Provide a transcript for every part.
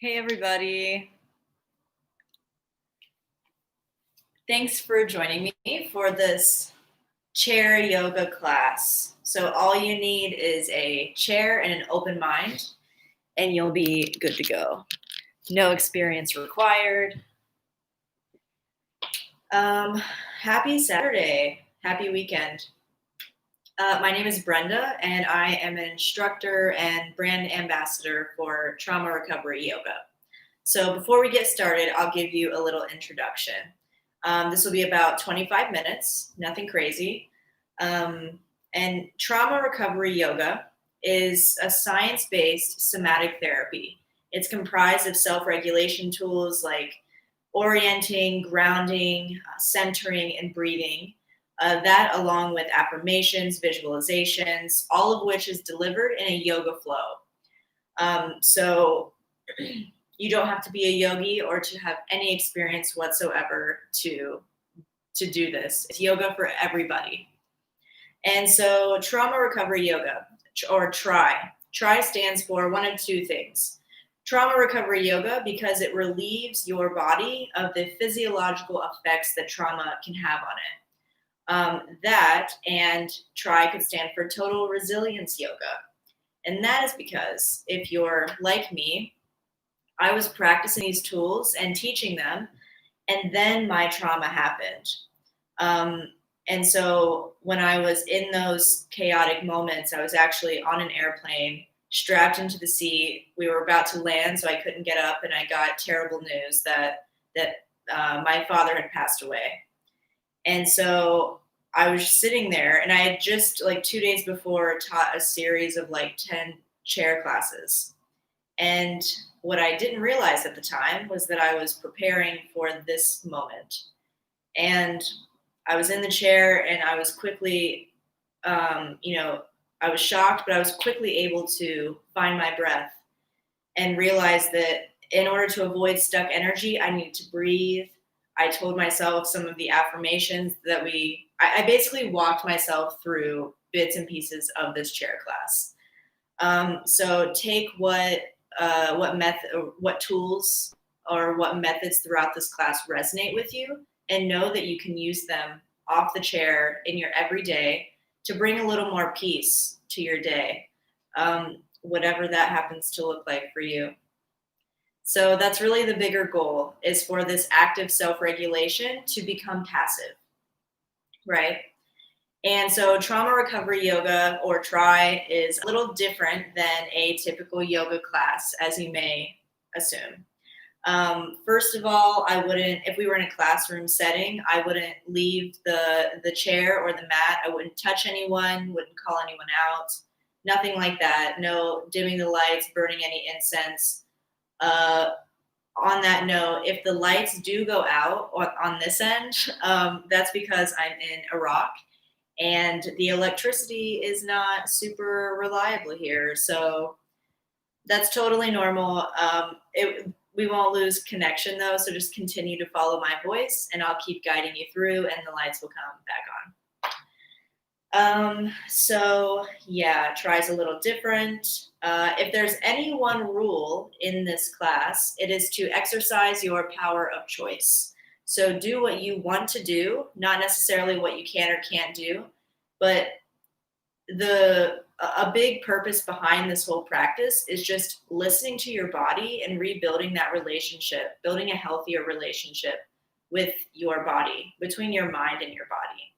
Hey everybody. Thanks for joining me for this chair yoga class. So all you need is a chair and an open mind and you'll be good to go. No experience required. Happy Saturday. Happy weekend. My name is Brenda and I am an instructor and brand ambassador for Trauma Recovery Yoga. So before we get started, I'll give you a little introduction. This will be about 25 minutes, nothing crazy. And trauma recovery yoga is a science-based somatic therapy. It's comprised of self-regulation tools like orienting, grounding, centering, and breathing. That along with affirmations, visualizations, all of which is delivered in a yoga flow. So you don't have to be a yogi or to have any experience whatsoever to do this. It's yoga for everybody. And so trauma recovery yoga, or TRY. TRY stands for one of two things. Trauma recovery yoga because it relieves your body of the physiological effects that trauma can have on it. That and TRY could stand for total resilience yoga. And that is because if you're like me, I was practicing these tools and teaching them, and then my trauma happened. And so when I was in those chaotic moments, I was actually on an airplane, strapped into the seat. We were about to land, so I couldn't get up, and I got terrible news that my father had passed away. And so I was sitting there, and I had just 2 days before taught a series of 10 chair classes. And what I didn't realize at the time was that I was preparing for this moment. And I was in the chair and I was quickly, I was shocked, but I was quickly able to find my breath and realize that in order to avoid stuck energy, I needed to breathe. I told myself some of the affirmations that I basically walked myself through bits and pieces of this chair class. So take what tools or what methods throughout this class resonate with you, and know that you can use them off the chair in your everyday to bring a little more peace to your day, whatever that happens to look like for you. So that's really the bigger goal, is for this active self-regulation to become passive, right? And so trauma recovery yoga, or TRY, is a little different than a typical yoga class, as you may assume. First of all, if we were in a classroom setting, I wouldn't leave the chair or the mat. I wouldn't touch anyone, wouldn't call anyone out, nothing like that. No dimming the lights, burning any incense. On that note, if the lights do go out on this end, that's because I'm in Iraq. And the electricity is not super reliable here. So that's totally normal. We won't lose connection though. So just continue to follow my voice and I'll keep guiding you through and the lights will come back on. So yeah, TRY's a little different. If there's any one rule in this class, it is to exercise your power of choice. So do what you want to do, not necessarily what you can or can't do, but a big purpose behind this whole practice is just listening to your body and rebuilding that relationship, building a healthier relationship with your body, between your mind and your body.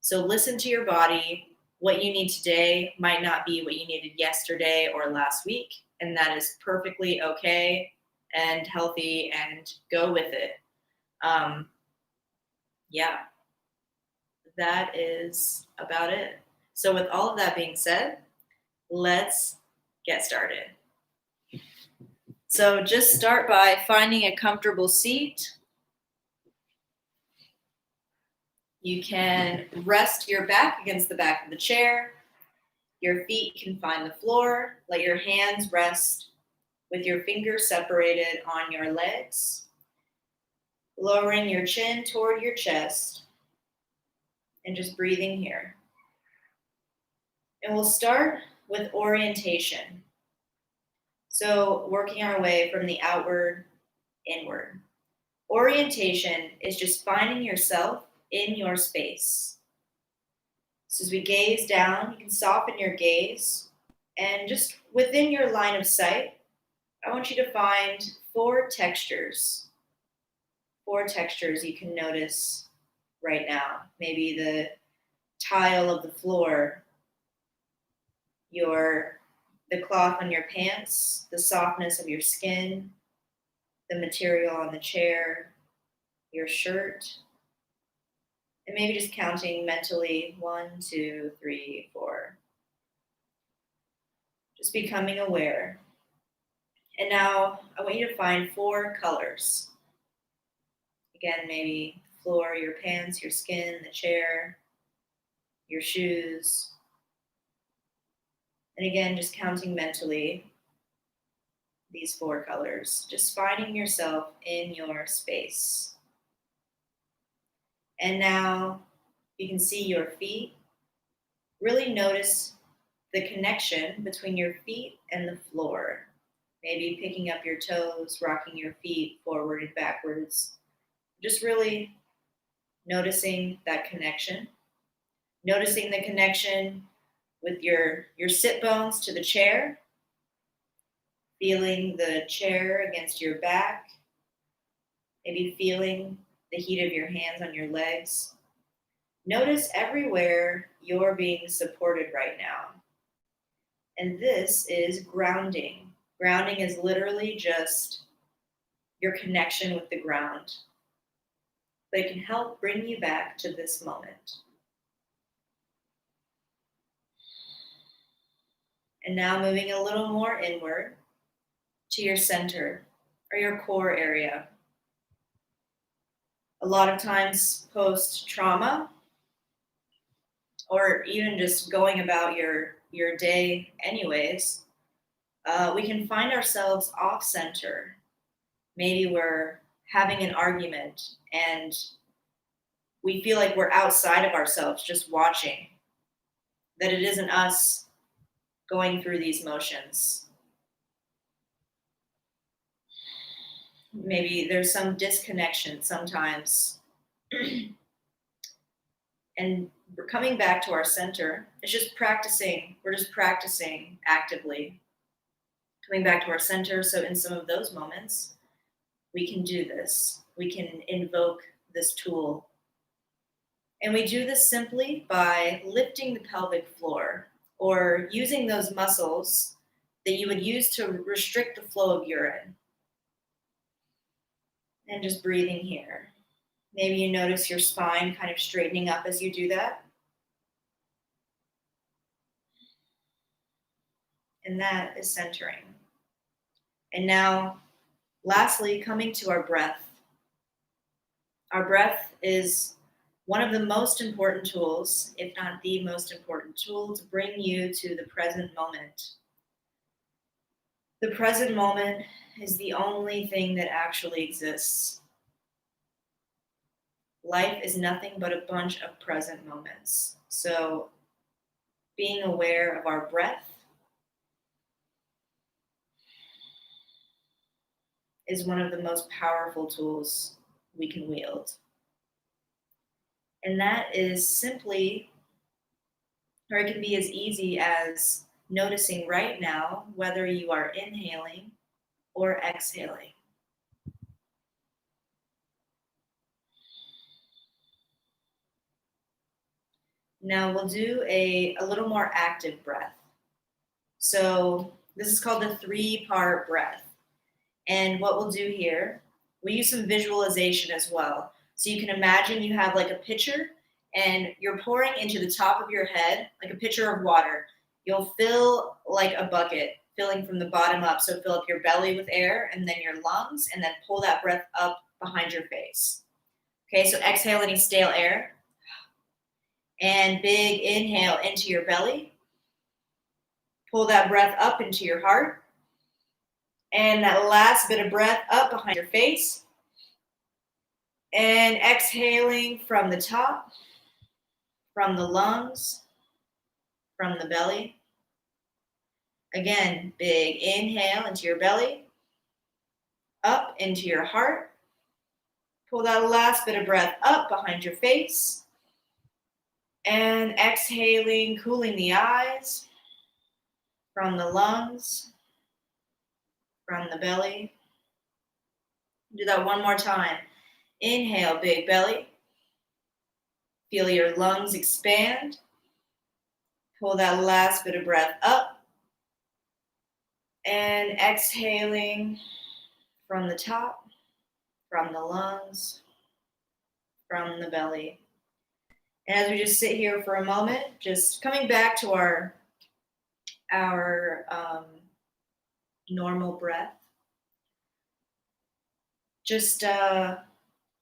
So listen to your body. What you need today might not be what you needed yesterday or last week, and that is perfectly okay and healthy, and go with it. Yeah, that is about it. So with all of that being said, let's get started. So just start by finding a comfortable seat. You can rest your back against the back of the chair. Your feet can find the floor. Let your hands rest with your fingers separated on your legs. Lowering your chin toward your chest and just breathing here. And we'll start with orientation. So working our way from the outward inward. Orientation is just finding yourself in your space. So as we gaze down, you can soften your gaze, and just within your line of sight, I want you to find four textures. Four textures you can notice right now. Maybe the tile of the floor, the cloth on your pants, the softness of your skin, the material on the chair, your shirt, and maybe just counting mentally 1, 2, 3, 4. Just becoming aware. And now I want you to find four colors. Again, maybe the floor, your pants, your skin, the chair, your shoes. And again, just counting mentally these four colors, just finding yourself in your space. And now you can see your feet. Really notice the connection between your feet and the floor. Maybe picking up your toes, rocking your feet forward and backwards. Just really noticing that connection. Noticing the connection with your sit bones to the chair. Feeling the chair against your back. Maybe feeling the heat of your hands on your legs. Notice everywhere you're being supported right now. And this is grounding. Grounding is literally just your connection with the ground. But it can help bring you back to this moment. And now moving a little more inward to your center or your core area. A lot of times post-trauma, or even just going about your day anyways, we can find ourselves off center. Maybe we're having an argument and we feel like we're outside of ourselves just watching, that it isn't us going through these motions. Maybe there's some disconnection sometimes. And we're coming back to our center. It's just practicing. We're just practicing actively. Coming back to our center. So in some of those moments, we can do this. We can invoke this tool. And we do this simply by lifting the pelvic floor or using those muscles that you would use to restrict the flow of urine. And just breathing here. Maybe you notice your spine kind of straightening up as you do that. And that is centering. And now, lastly, coming to our breath. Our breath is one of the most important tools, if not the most important tool, to bring you to the present moment. The present moment is the only thing that actually exists. Life is nothing but a bunch of present moments. So being aware of our breath is one of the most powerful tools we can wield. And that is simply, or it can be as easy as noticing right now whether you are inhaling or exhaling. Now we'll do a little more active breath. So this is called the 3-part breath. And what we'll do here, we use some visualization as well. So you can imagine you have like a pitcher and you're pouring into the top of your head, like a pitcher of water. You'll fill like a bucket, filling from the bottom up. So fill up your belly with air and then your lungs, and then pull that breath up behind your face. Okay, so exhale any stale air. And big inhale into your belly. Pull that breath up into your heart. And that last bit of breath up behind your face. And exhaling from the top, from the lungs, from the belly. Again, big inhale into your belly, up into your heart. Pull that last bit of breath up behind your face. And exhaling, cooling the eyes from the lungs, from the belly. Do that one more time. Inhale, big belly. Feel your lungs expand. Pull that last bit of breath up. And exhaling from the top, from the lungs, from the belly. And as we just sit here for a moment, just coming back to our normal breath, just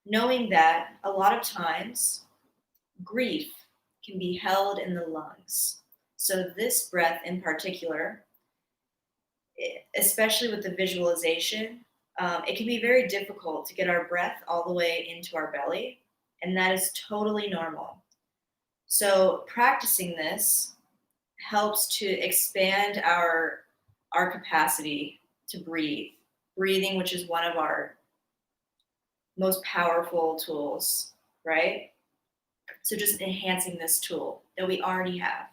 knowing that a lot of times grief can be held in the lungs. So this breath in particular, especially with the visualization, it can be very difficult to get our breath all the way into our belly, and that is totally normal. So practicing this helps to expand our capacity to breathe. Breathing, which is one of our most powerful tools, right? So just enhancing this tool that we already have.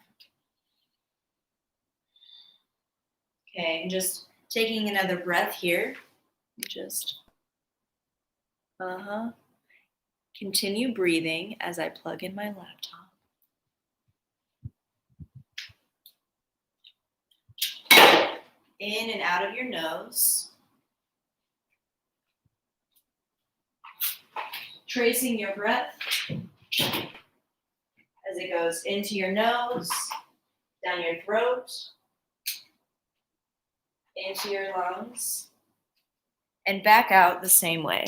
Okay, and just taking another breath here. Just, continue breathing as I plug in my laptop. In and out of your nose. Tracing your breath as it goes into your nose, down your throat, into your lungs, and back out the same way.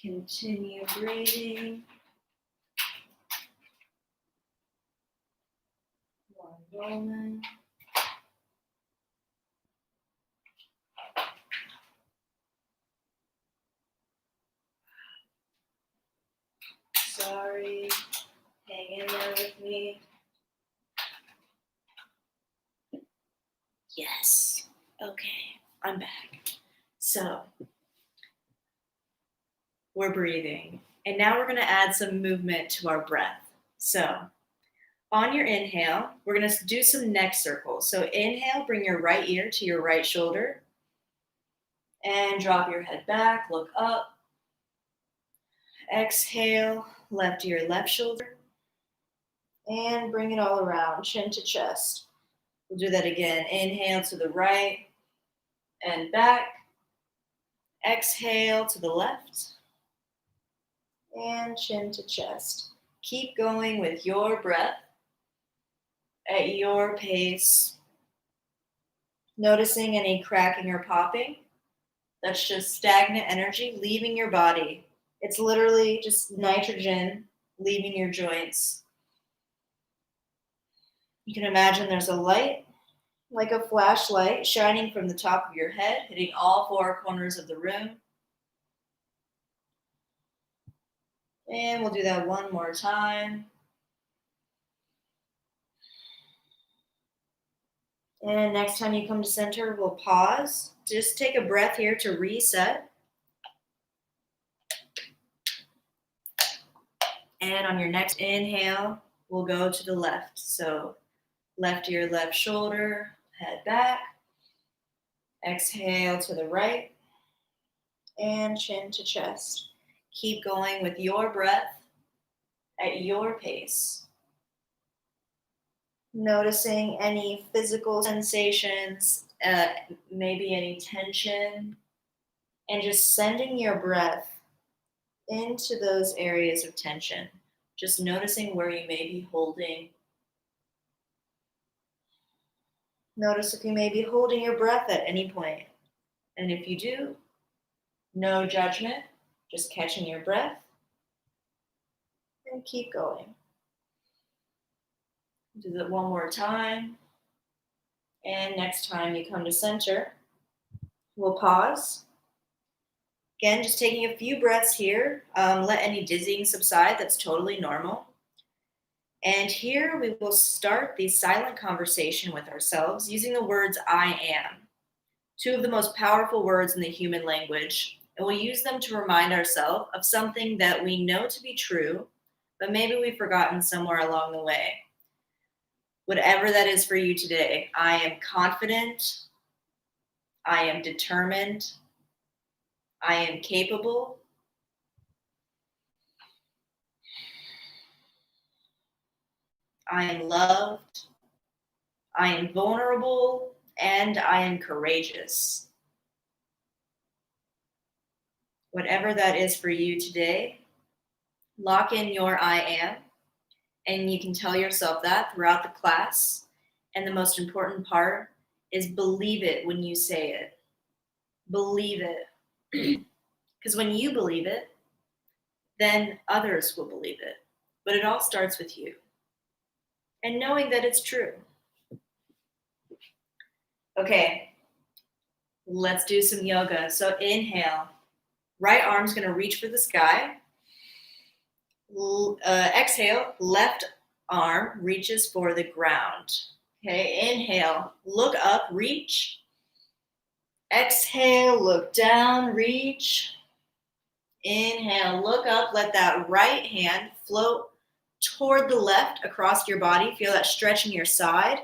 Continue breathing. One moment. Sorry. Hang in there with me. Yes. Okay, I'm back. So, we're breathing. And now we're going to add some movement to our breath. So, on your inhale, we're going to do some neck circles. So, inhale, bring your right ear to your right shoulder. And drop your head back, look up. Exhale, left ear, left shoulder. And bring it all around, chin to chest. We'll do that again. Inhale to the right and back. Exhale to the left. And chin to chest. Keep going with your breath at your pace. Noticing any cracking or popping. That's just stagnant energy leaving your body. It's literally just nitrogen leaving your joints. You can imagine there's a light, like a flashlight, shining from the top of your head, hitting all four corners of the room. And we'll do that one more time. And next time you come to center, we'll pause. Just take a breath here to reset. And on your next inhale, we'll go to the left. So left ear, left shoulder, head back. Exhale to the right. And chin to chest. Keep going with your breath at your pace. Noticing any physical sensations, maybe any tension, and just sending your breath into those areas of tension. Just noticing where you may be holding. Notice if you may be holding your breath at any point. And if you do, no judgment, just catching your breath and keep going. Do that one more time. And next time you come to center, we'll pause. Again, just taking a few breaths here. Let any dizzying subside. That's totally normal. And here we will start the silent conversation with ourselves using the words I am, two of the most powerful words in the human language. And we'll use them to remind ourselves of something that we know to be true, but maybe we've forgotten somewhere along the way. Whatever that is for you today, I am confident, I am determined, I am capable, I am loved, I am vulnerable, and I am courageous. Whatever that is for you today, lock in your I am, and you can tell yourself that throughout the class. And the most important part is believe it when you say it. Believe it. Because when you believe it, then others will believe it. But it all starts with you and knowing that it's true. Okay, let's do some yoga. So inhale, right arm's gonna reach for the sky. Exhale, left arm reaches for the ground. Okay, inhale, look up, reach. Exhale, look down, reach. Inhale, look up, let that right hand float toward the left across your body. Feel that stretch in your side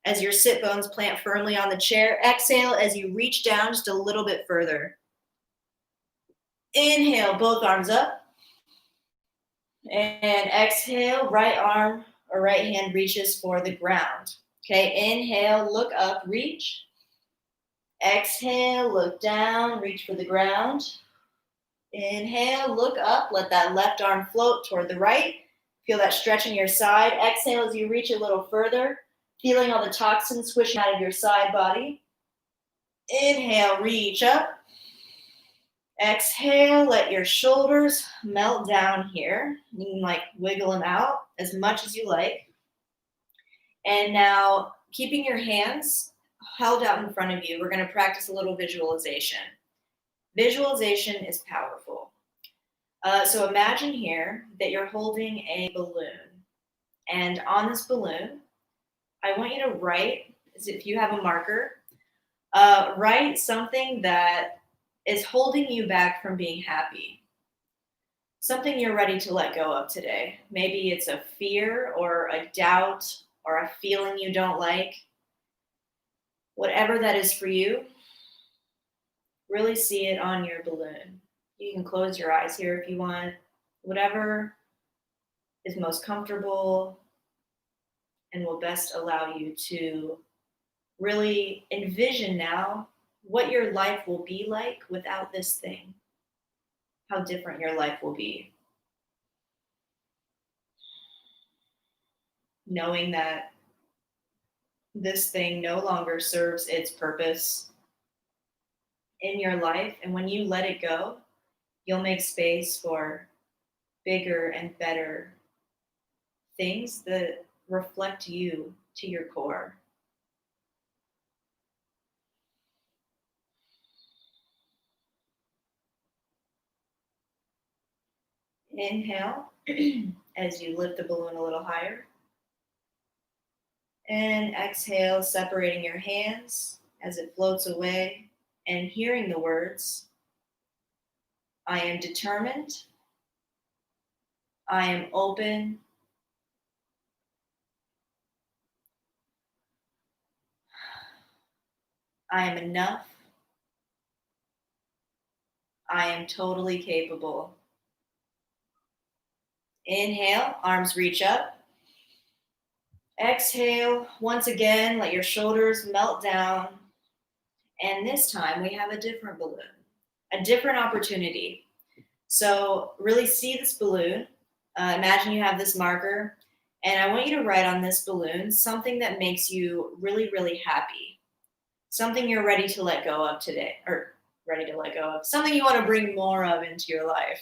as your sit bones plant firmly on the chair. Exhale as you reach down just a little bit further. Inhale, both arms up. And exhale, right arm or right hand reaches for the ground. Okay, inhale, look up, reach. Exhale, look down, reach for the ground. Inhale, look up, let that left arm float toward the right. Feel that stretch in your side. Exhale as you reach a little further, feeling all the toxins swishing out of your side body. Inhale, reach up. Exhale, let your shoulders melt down here. You can wiggle them out as much as you like. And now keeping your hands held out in front of you, we're going to practice a little visualization. Visualization is powerful. So imagine here that you're holding a balloon. And on this balloon, I want you to write, as if you have a marker, write something that is holding you back from being happy. Something you're ready to let go of today. Maybe it's a fear or a doubt or a feeling you don't like. Whatever that is for you, really see it on your balloon. You can close your eyes here if you want. Whatever is most comfortable and will best allow you to really envision now what your life will be like without this thing. How different your life will be. Knowing that this thing no longer serves its purpose in your life, and when you let it go, you'll make space for bigger and better things that reflect you to your core. Inhale as you lift the balloon a little higher. And exhale, separating your hands as it floats away and hearing the words, I am determined, I am open, I am enough, I am totally capable. Inhale, arms reach up. Exhale, once again, let your shoulders melt down. And this time we have a different balloon, a different opportunity. So really see this balloon. Imagine you have this marker, and I want you to write on this balloon something that makes you really, really happy. Something you're ready to let go of today, or ready to let go of. Something you want to bring more of into your life.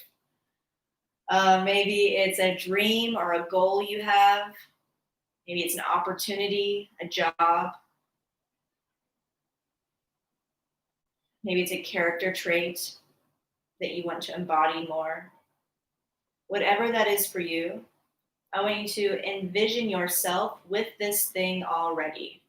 Maybe it's a dream or a goal you have. Maybe it's an opportunity, a job. Maybe it's a character trait that you want to embody more. Whatever that is for you, I want you to envision yourself with this thing already.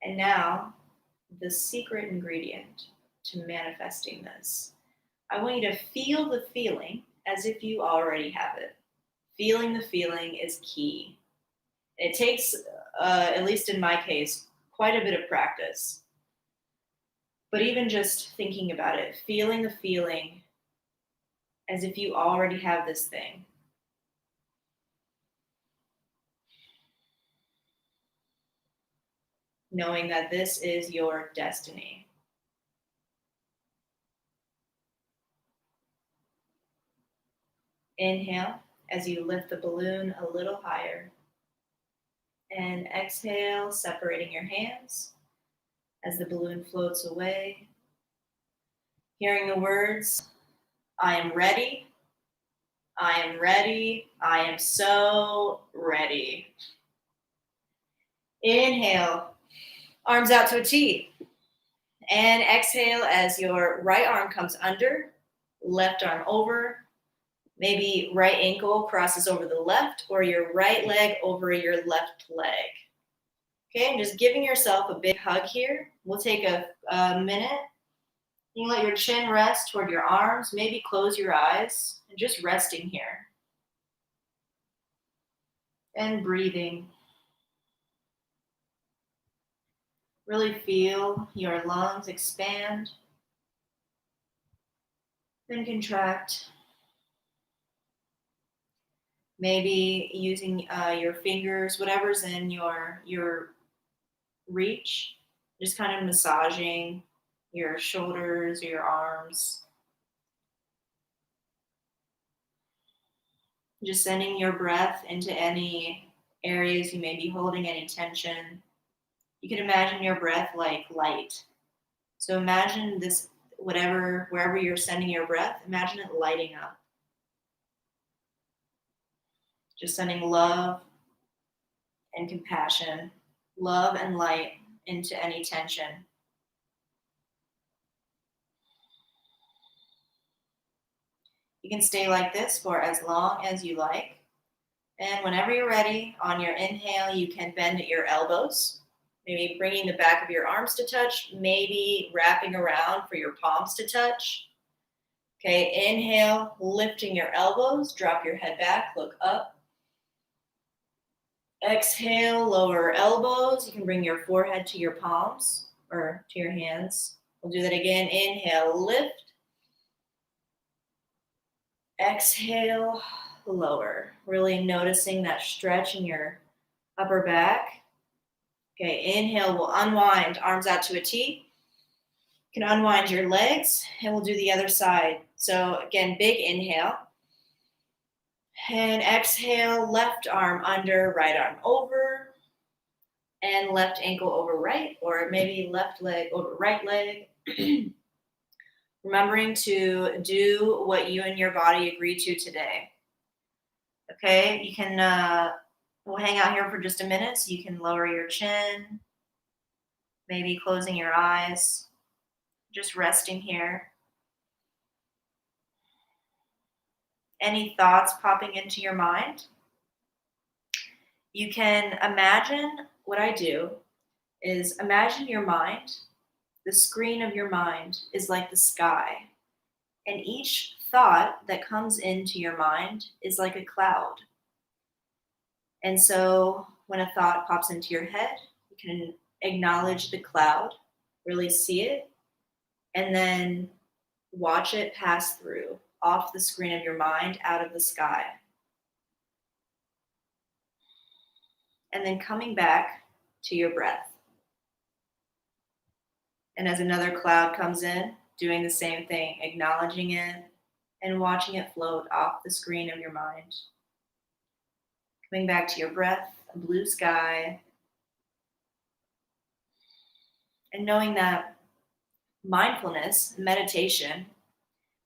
And now, the secret ingredient to manifesting this. I want you to feel the feeling as if you already have it. Feeling the feeling is key. It takes, at least in my case, quite a bit of practice. But even just thinking about it, feeling the feeling as if you already have this thing. Knowing that this is your destiny. Inhale as you lift the balloon a little higher. And exhale, separating your hands as the balloon floats away. Hearing the words, I am ready, I am ready, I am so ready. Inhale, arms out to a T. And exhale as your right arm comes under, left arm over. Maybe right ankle crosses over the left or your right leg over your left leg. Okay, and just giving yourself a big hug here. We'll take a minute. You can let your chin rest toward your arms. Maybe close your eyes and just resting here. And breathing. Really feel your lungs expand. Then contract. Maybe using your fingers, whatever's in your reach, just kind of massaging your shoulders, your arms. Just sending your breath into any areas you may be holding any tension. You can imagine your breath like light. So imagine this, wherever you're sending your breath, imagine it lighting up. Just sending love and compassion, love and light into any tension. You can stay like this for as long as you like. And whenever you're ready, on your inhale, you can bend at your elbows, maybe bringing the back of your arms to touch, maybe wrapping around for your palms to touch. Okay, inhale, lifting your elbows, drop your head back, look up. Exhale, lower elbows. You can bring your forehead to your palms or to your hands. We'll do that again. Inhale, lift. Exhale, lower. Really noticing that stretch in your upper back. Okay, inhale, we'll unwind, arms out to a T. You can unwind your legs, and we'll do the other side. So again, big inhale. And exhale, left arm under, right arm over. And left ankle over right, or maybe left leg over right leg. Remembering to do what you and your body agree to today. Okay, you can, we'll hang out here for just a minute so you can lower your chin, maybe closing your eyes, just resting here. Any thoughts popping into your mind? You can imagine, what I do is imagine your mind, the screen of your mind is like the sky. And each thought that comes into your mind is like a cloud. And so when a thought pops into your head, you can acknowledge the cloud, really see it, and then watch it pass through off the screen of your mind, out of the sky. And then coming back to your breath. And as another cloud comes in, doing the same thing, acknowledging it and watching it float off the screen of your mind. Coming back to your breath, a blue sky, and knowing that mindfulness,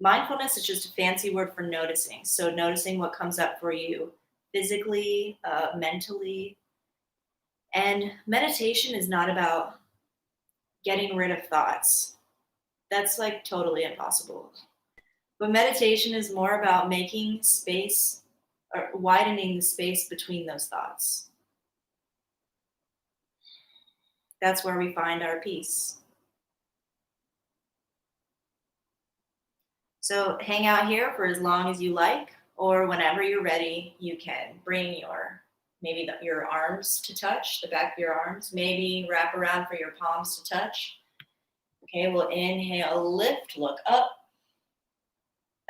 mindfulness is just a fancy word for noticing. So noticing what comes up for you physically, mentally. And meditation is not about getting rid of thoughts. That's like totally impossible. But meditation is more about making space or widening the space between those thoughts. That's where we find our peace. So hang out here for as long as you like, or whenever you're ready, you can bring your arms to touch, the back of your arms, maybe wrap around for your palms to touch. Okay, we'll inhale, lift, look up.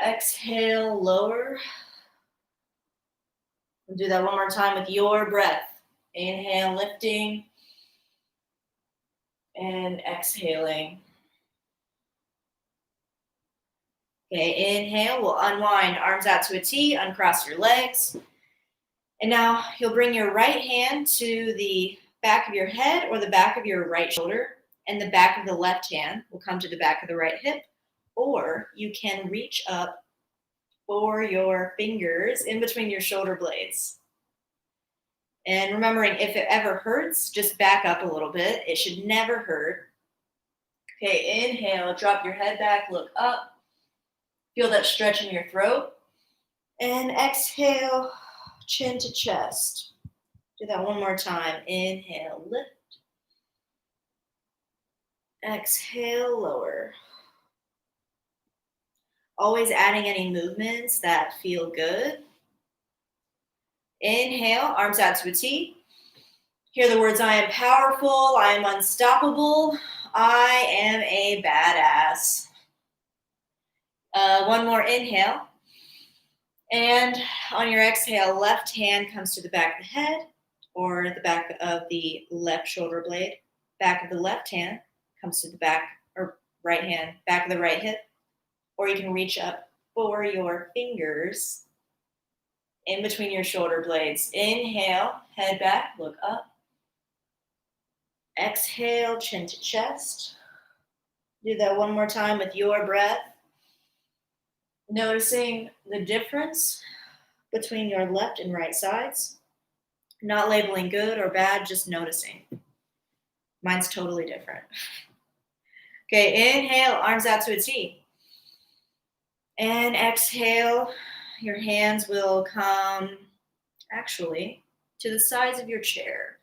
Exhale, lower. We'll do that one more time with your breath. Inhale, lifting, and exhaling. Okay, inhale, we'll unwind, arms out to a T, uncross your legs. And now you'll bring your right hand to the back of your head or the back of your right shoulder, and the back of the left hand will come to the back of the right hip, or you can reach up for your fingers in between your shoulder blades. And remembering, if it ever hurts, just back up a little bit. It should never hurt. Okay, inhale, drop your head back, look up. Feel that stretch in your throat. And exhale, chin to chest. Do that one more time. Inhale, lift. Exhale, lower. Always adding any movements that feel good. Inhale, arms out to a T. Hear the words, I am powerful, I am unstoppable, I am a badass. One more inhale. And on your exhale, left hand comes to the back of the head or the back of the left shoulder blade. Back of the left hand comes to the back, or right hand, back of the right hip. Or you can reach up for your fingers in between your shoulder blades. Inhale, head back, look up. Exhale, chin to chest. Do that one more time with your breath. Noticing the difference between your left and right sides. Not labeling good or bad, just noticing. Mine's totally different. Okay, inhale, arms out to a T. And exhale, your hands will come actually to the sides of your chair.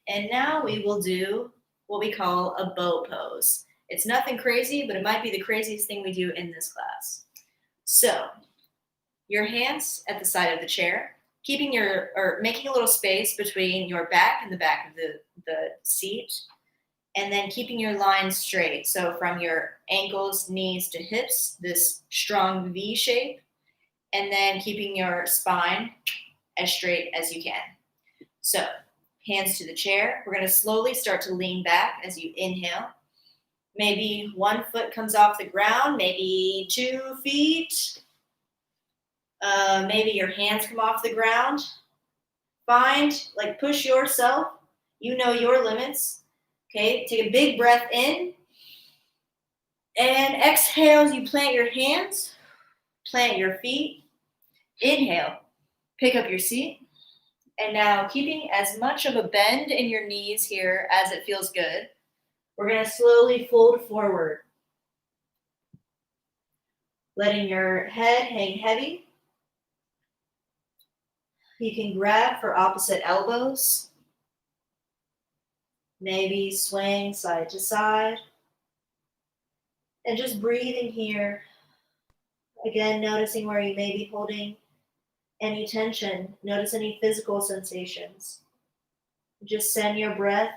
And now we will do what we call a bow pose. It's nothing crazy, but it might be the craziest thing we do in this class. So, your hands at the side of the chair, making a little space between your back and the back of the seat, and then keeping your line straight. So from your ankles, knees to hips, this strong V shape, and then keeping your spine as straight as you can. So, hands to the chair. We're going to slowly start to lean back as you inhale. Maybe one foot comes off the ground, maybe 2 feet. Maybe your hands come off the ground. Push yourself. You know your limits. Okay, take a big breath in. And exhale as you plant your hands, plant your feet. Inhale, pick up your seat. And now, keeping as much of a bend in your knees here as it feels good, we're going to slowly fold forward, letting your head hang heavy. You can grab for opposite elbows, maybe swing side to side, and just breathing here. Again, noticing where you may be holding any tension. Notice any physical sensations. Just send your breath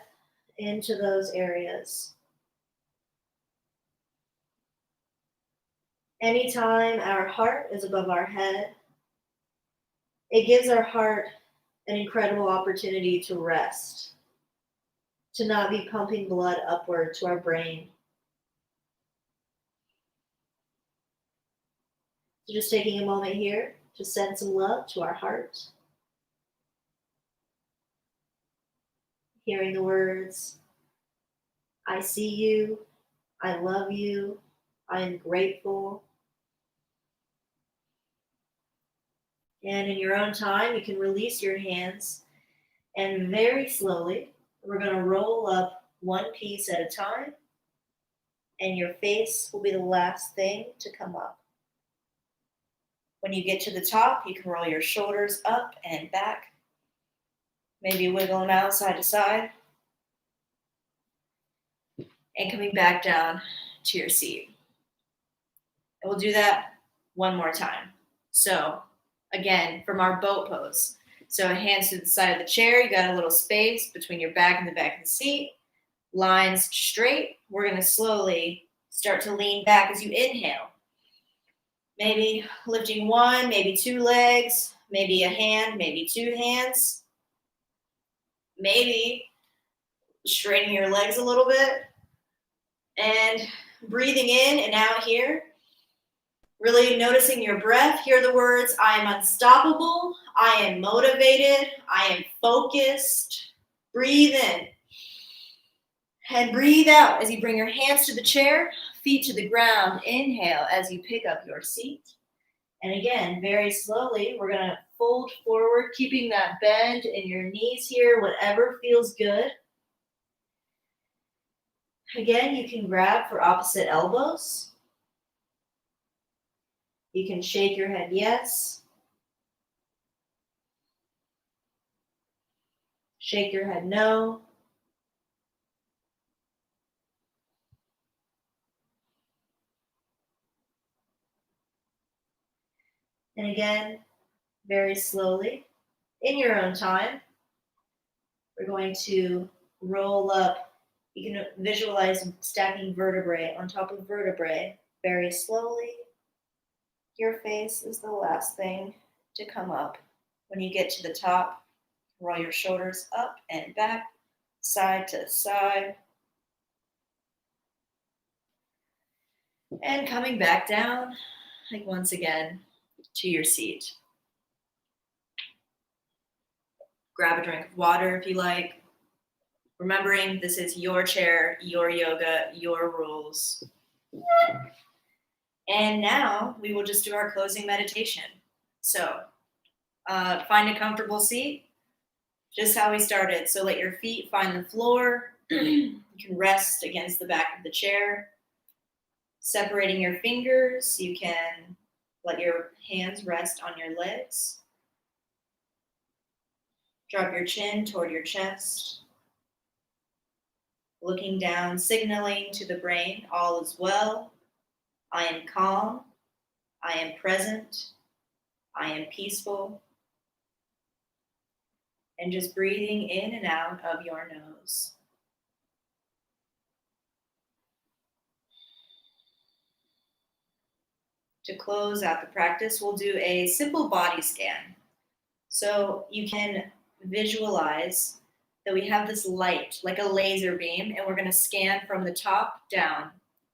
into those areas. Anytime our heart is above our head, it gives our heart an incredible opportunity to rest, to not be pumping blood upward to our brain. So just taking a moment here to send some love to our heart. Hearing the words, I see you, I love you, I am grateful. And in your own time, you can release your hands, and very slowly, we're going to roll up one piece at a time, and your face will be the last thing to come up. When you get to the top, you can roll your shoulders up and back, maybe wiggle them out side to side, and coming back down to your seat. And we'll do that one more time. So again, from our boat pose. So hands to the side of the chair. You got a little space between your back and the back of the seat. Lines straight. We're going to slowly start to lean back as you inhale. Maybe lifting one, maybe two legs, maybe a hand, maybe two hands. Maybe straightening your legs a little bit. And breathing in and out here. Really noticing your breath. Hear the words, I am unstoppable. I am motivated. I am focused. Breathe in. And breathe out as you bring your hands to the chair, feet to the ground. Inhale as you pick up your seat. And again, very slowly, we're going to fold forward, keeping that bend in your knees here, whatever feels good. Again, you can grab for opposite elbows. You can shake your head yes. Shake your head no. And again, very slowly, in your own time, we're going to roll up. You can visualize stacking vertebrae on top of vertebrae very slowly. Your face is the last thing to come up. When you get to the top, roll your shoulders up and back, side to side. And coming back down, like once again, to your seat. Grab a drink of water if you like. Remembering this is your chair, your yoga, your rules. And now we will just do our closing meditation. So find a comfortable seat, just how we started. So let your feet find the floor. You can rest against the back of the chair. Separating your fingers, you can let your hands rest on your legs. Drop your chin toward your chest. Looking down, signaling to the brain, all is well. I am calm. I am present. I am peaceful. And just breathing in and out of your nose. To close out the practice, we'll do a simple body scan. So you can visualize that we have this light, like a laser beam, and we're going to scan from the top down.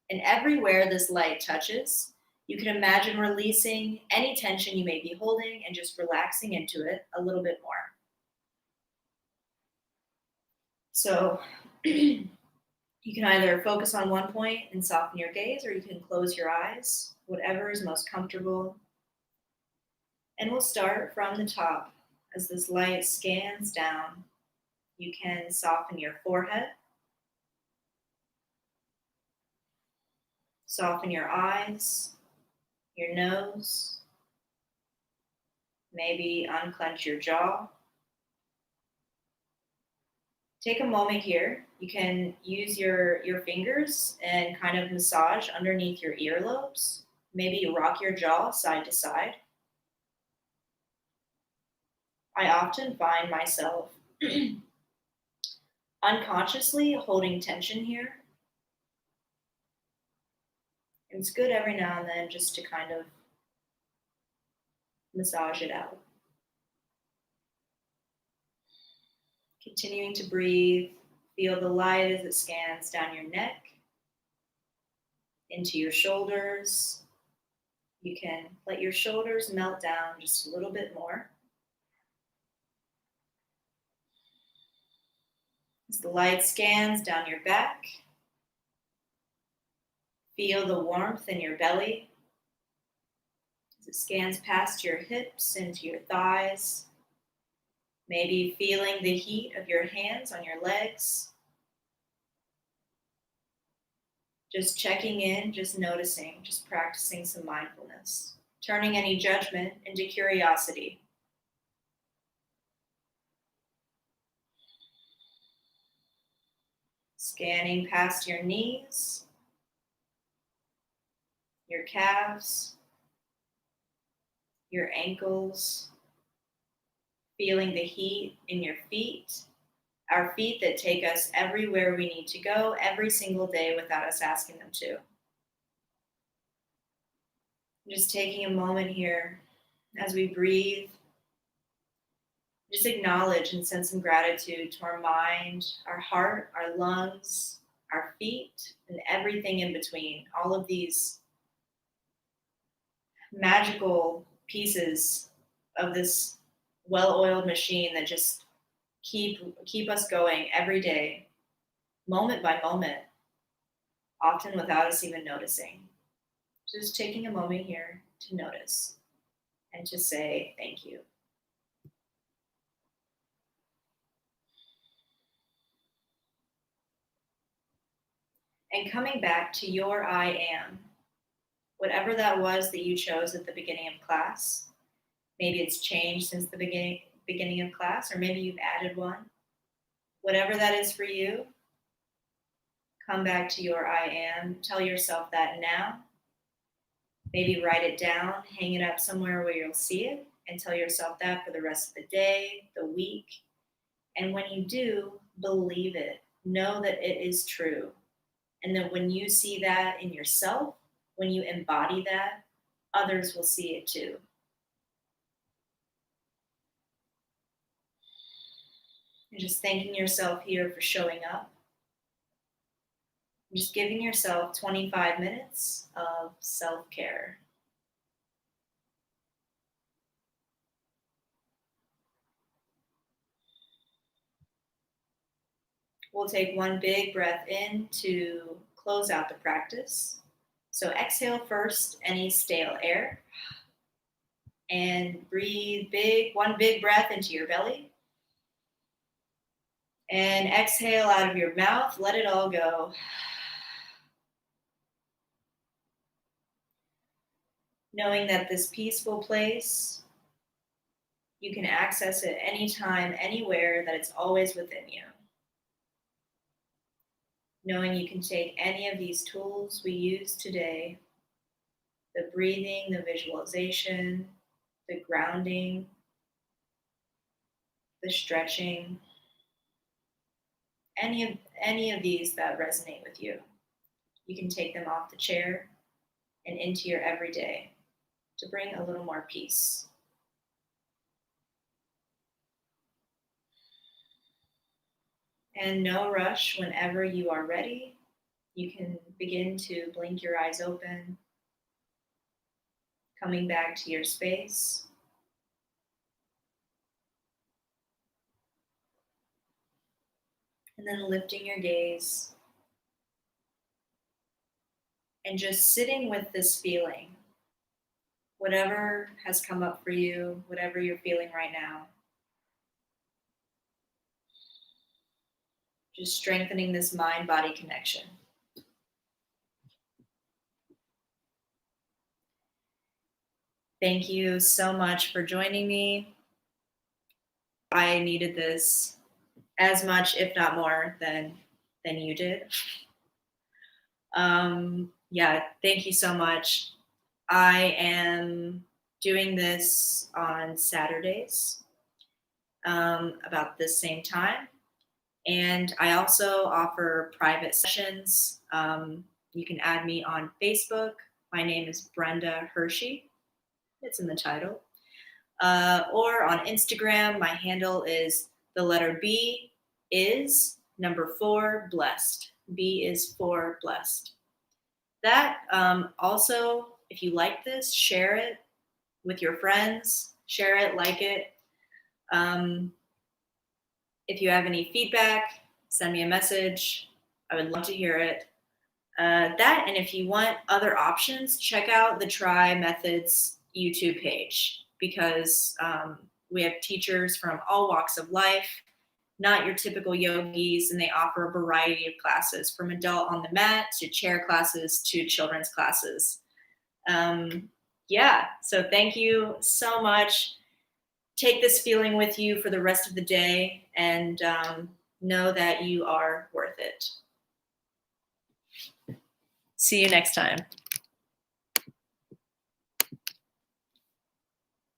And everywhere this light touches, you can imagine releasing any tension you may be holding and just relaxing into it a little bit more. So you can either focus on one point and soften your gaze, or you can close your eyes, whatever is most comfortable. And we'll start from the top. As this light scans down, you can soften your forehead, soften your eyes, your nose, maybe unclench your jaw. Take a moment here. You can use your fingers and kind of massage underneath your earlobes. Maybe rock your jaw side to side. I often find myself unconsciously holding tension here. It's good every now and then just to kind of massage it out. Continuing to breathe, feel the light as it scans down your neck, into your shoulders. You can let your shoulders melt down just a little bit more. As the light scans down your back, feel the warmth in your belly. As it scans past your hips into your thighs, maybe feeling the heat of your hands on your legs. Just checking in, just noticing, just practicing some mindfulness, turning any judgment into curiosity. Scanning past your knees, your calves, your ankles, feeling the heat in your feet, our feet that take us everywhere we need to go every single day without us asking them to. Just taking a moment here as we breathe, just acknowledge and send some gratitude to our mind, our heart, our lungs, our feet, and everything in between. All of these magical pieces of this well-oiled machine that just keep us going every day, moment by moment, often without us even noticing. Just taking a moment here to notice and to say thank you. And coming back to your I am, whatever that was that you chose at the beginning of class. Maybe it's changed since the beginning of class, or maybe you've added one. Whatever that is for you, come back to your I am. Tell yourself that now. Maybe write it down, hang it up somewhere where you'll see it, and tell yourself that for the rest of the day, the week. And when you do, believe it. Know that it is true. And that when you see that in yourself, when you embody that, others will see it too. And just thanking yourself here for showing up. And just giving yourself 25 minutes of self-care. We'll take one big breath in to close out the practice. So exhale first any stale air. And breathe one big breath into your belly. And exhale out of your mouth, let it all go. Knowing that this peaceful place, you can access it anytime, anywhere, that it's always within you. Knowing you can take any of these tools we use today, the breathing, the visualization, the grounding, the stretching, any of these that resonate with you. You can take them off the chair and into your everyday to bring a little more peace. And no rush. Whenever you are ready, you can begin to blink your eyes open, coming back to your space. And then lifting your gaze and just sitting with this feeling. Whatever has come up for you, whatever you're feeling right now. Just strengthening this mind-body connection. Thank you so much for joining me. I needed this as much, if not more, than you did. Yeah, thank you so much. I am doing this on Saturdays about this same time. And I also offer private sessions. You can add me on Facebook. My name is Brenda Hershey. It's in the title. Or on Instagram, my handle is the letter B is number 4 blessed. B is for blessed. That also, if you like this, share it with your friends. Share it, like it. If you have any feedback, send me a message. I would love to hear it. And if you want other options, check out the Try Methods YouTube page because we have teachers from all walks of life, not your typical yogis, and they offer a variety of classes from adult on the mat to chair classes to children's classes. Yeah, so thank you so much. Take this feeling with you for the rest of the day and know that you are worth it. See you next time.